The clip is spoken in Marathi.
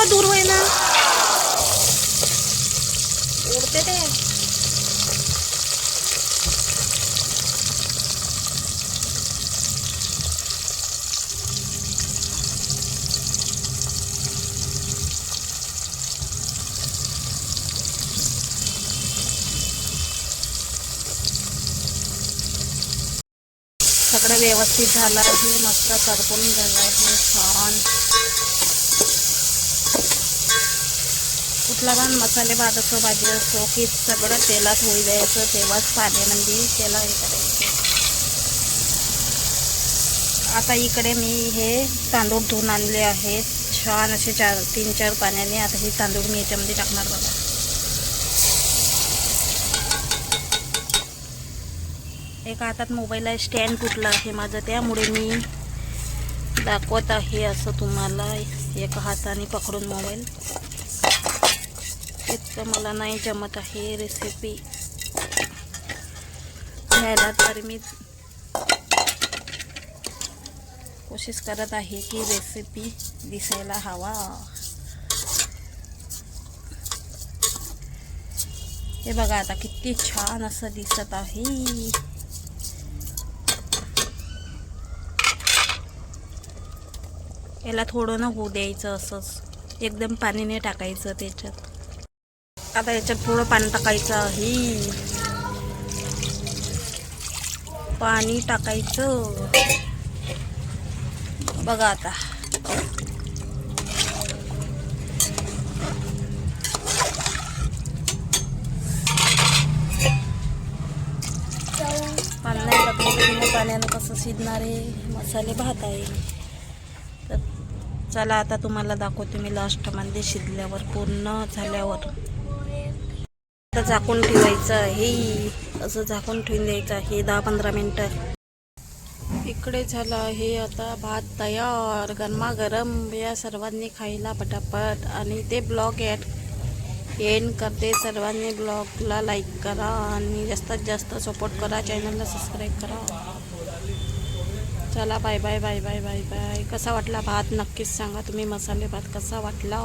दूर होय ना उडते ते सगळं व्यवस्थित झालं आहे. मस्त करपून झालं आहे छान. कुठला पण मसाले भात असो भाजी असो की सगळं तेलात होई द्यायचं, तेव्हाच पाण्यामध्ये त्याला हे करायचं. आता इकडे मी हे तांदूळ धुवून आणले आहेत छान असे 3-4 पाण्याने. आता हे तांदूळ मी याच्यामध्ये टाकणार बघा. एका हातात मोबाईल आहे, स्टँड तुटला आहे माझं, त्यामुळे मी दाखवत आहे असं तुम्हाला एका हाताने पकडून मोबाईल. इतकं मला नाही जमत आहे रेसिपी घ्यायला, तर मी कोशिश करत आहे की रेसिपी दिसायला हवा. हे बघा आता किती छान असं दिसत आहे. याला थोडं न होऊ द्यायचं, असंच एकदम पाणी नाही टाकायचं त्याच्यात. आता याच्यात थोडं पाणी टाकायचं आहे, पाणी टाकायचं बघा. आता पाणी नाही टाकलं, पाण्यानं कसं शिजणार आहे. मसाले भात आहे. तर चला आता तुम्हाला दाखवते मी लास्टमध्ये शिजल्यावर, पूर्ण झाल्यावर. आता झाकून ठेवायचं आहे, असं झाकून ठेवून द्यायचं आहे 10-15 मिनटं. इकडे झालं आहे आता भात तयार गरमागरम. या सर्वांनी खायला पटापट. आणि ते ब्लॉग एंड करते. सर्वांनी ब्लॉगला लाईक करा आणि जास्तीत जास्त सपोर्ट करा, चॅनलला सबस्क्राईब करा. चला bye bye bye bye bye bye. कसा वाटला भात नक्कीच सांगा तुम्ही. मसाले भात कसा वाटला.